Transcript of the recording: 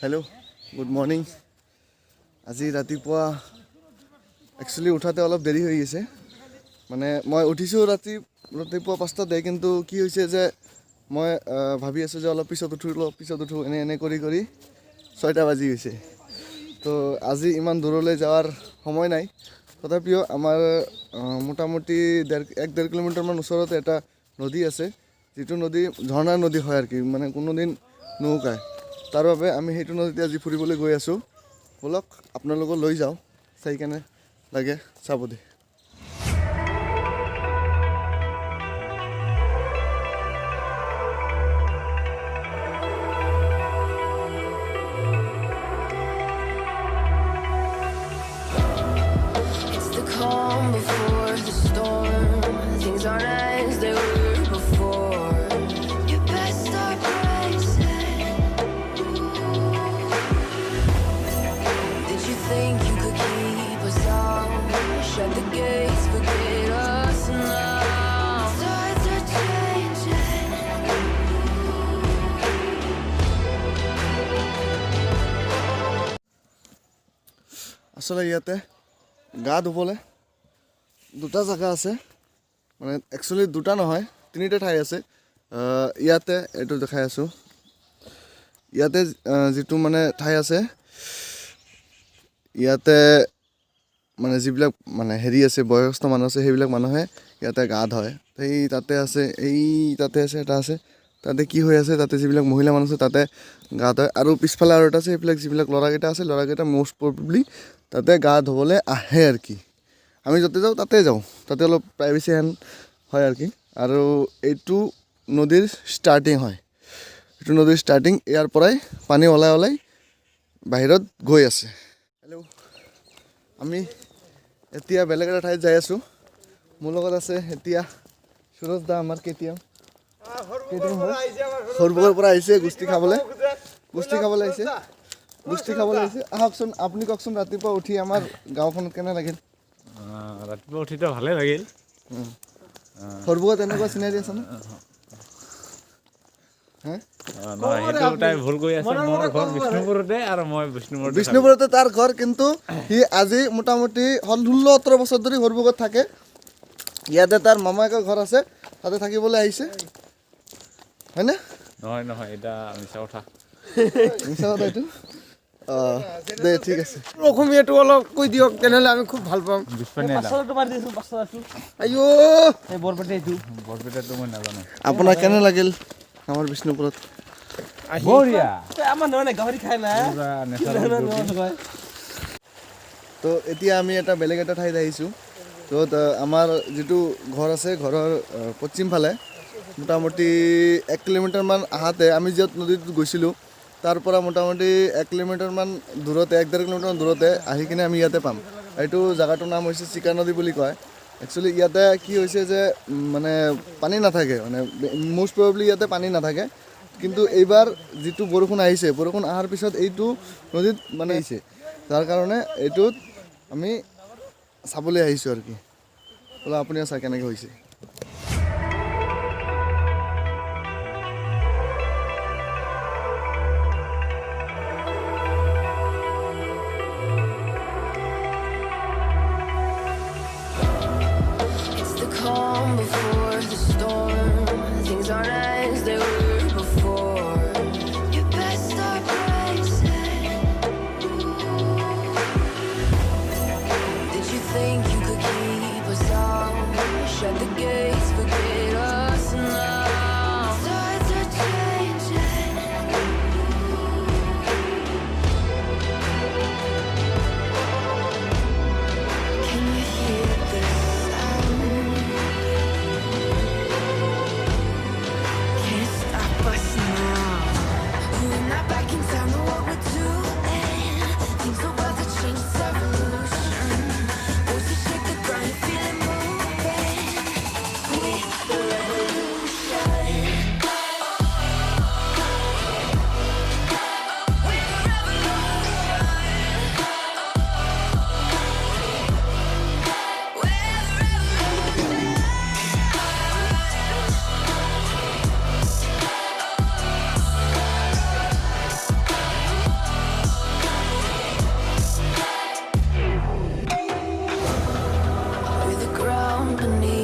Hello' good morning. আজি ৰাতিপুৱা actually উঠাতে অলপ দেৰি হৈ গৈছে। মানে মই উঠিছোঁ ৰাতিপুৱা 5টাতে, কিন্তু কি হৈছে যে মই ভাবি আছোঁ যে অলপ পিছত উঠোঁ এনে কৰি 6টা বাজি গৈছে। তো আজি ইমান দূৰলৈ যোৱাৰ সময় নাই। তথাপিও আমাৰ মোটামুটি 1-1.5 কিলোমিটাৰমান ওচৰতে এটা নদী আছে, যিটো নদী ঝৰ্ণাৰ নদী হয় আৰু কি, মানে কোনোদিন নুশুকায়। তাৰ বাবে আমি সেইটো নদীতে আজি ফুৰিবলৈ গৈ আছোঁ। ব'লক আপোনালোকক লৈ যাওঁ, চাই কেনে লাগে চাব দে। Calm before the storm. Things aren't as they were before. You best start bracing. Did you think you could keep us out? Shut the gates, forget us now. Tides are changing. আসলে ইয়াতে গা ধুবলৈ দুটা জাগা আছে, মানে actually দুটা নহয়, 3টা ঠাই আছে। ইয়াতে এইটো দেখাই আছোঁ। ইয়াতে যিটো মানে ঠাই আছে, ইয়াতে মানে যিবিলাক মানে হেৰি আছে, বয়সস্থ মানুহ আছে, সেইবিলাক মানুহে ইয়াতে গা ধুৱে। সেই তাতে আছে, তাতে আছে, এটা আছে। তাতে কি হৈ আছে, তাতে যিবিলাক মহিলা মানুহ আছে তাতে গা ধুৱে। আৰু পিছফালে আৰু এটা আছে, সেইবিলাক যিবিলাক ল'ৰাকেইটা আছে, ল'ৰাকেইটা মষ্ট প্ৰবেবলি তাতে গা ধুবলৈ আহে আৰু কি। আমি য'তে যাওঁ তাতে যাওঁ, তাতে অলপ প্ৰাইভেচি হেন হয় আৰু কি। আৰু এইটো নদীৰ ষ্টাৰ্টিং হয়, এইটো নদীৰ ষ্টাৰ্টিং। ইয়াৰ পৰাই পানী ওলাই বাহিৰত গৈ আছে। হেল্ল', আমি এতিয়া বেলেগ এটা ঠাইত যাই আছোঁ। মোৰ লগত আছে এতিয়া সুৰজ দা, আমাৰ কেটিএম সৰভোগৰ পৰা আহিছে গুষ্টি খাবলৈ আহিছে। আহকচোন, আপুনি কওকচোন, ৰাতিপুৱা উঠি আমাৰ গাঁওখনত কেনে লাগিল? ৰাতিপুৱা উঠিতো ভালে লাগিল। সৰভোগত তেনেকুৱা চিনাৰি আছে ন? সেইটো তাই ভুল কৰি আছে। মোৰ ঘৰ বিষ্ণুপুৰতে আৰু মই বিষ্ণুপুৰতে তাৰ ঘৰ, কিন্তু সি আজি মোটামুটি 16-17 বছৰ ধৰি সৰভোগত থাকে। ইয়াতে তাৰ মামায়েকৰ ঘৰ আছে, তাতে থাকিবলৈ আহিছে, হয়নে? নহয়, এটা মিছা কথা এইটো। দে ঠিক আছে, অসমীয়াটো অলপ কৈ দিয়ক, তেনেহ'লে আমি খুব ভাল পাম। বৰপেটাটো মই নাজানো। আপোনাৰ কেনে লাগিল আমাৰ বিষ্ণুপুৰত? তো এতিয়া আমি এটা বেলেগ এটা ঠাইত আহিছোঁ, য'ত আমাৰ যিটো ঘৰ আছে, ঘৰৰ পশ্চিম ফালে মোটামুটি 1 কিলোমিটাৰমান আহাতে আমি য'ত নদীত গৈছিলোঁ, তাৰ পৰা মোটামুটি 1 কিলোমিটাৰমান দূৰতে, 1-1.5 কিলোমিটাৰমান দূৰতে আহি কিনে আমি ইয়াতে পাম। এইটো জেগাটোৰ নাম হৈছে চিকা নদী বুলি কয়। একচুৱেলি ইয়াতে কি হৈছে যে মানে পানী নাথাকে, মানে মষ্ট প্ৰবেবলি ইয়াতে পানী নাথাকে। কিন্তু এইবাৰ যিটো বৰষুণ আহিছে, বৰষুণ অহাৰ পিছত এইটো নদীত মানে আহিছে, যাৰ কাৰণে এইটোত আমি চাবলৈ আহিছোঁ আৰু কি। বোলে আপুনিও চাই কেনেকৈ হৈছে। Calm before the storm. Things aren't as they were before. You best start bracing. Did you think you could keep us out? Shut the gates, forget us now. Tides are changing. Can you hear the sound? Can't stop company.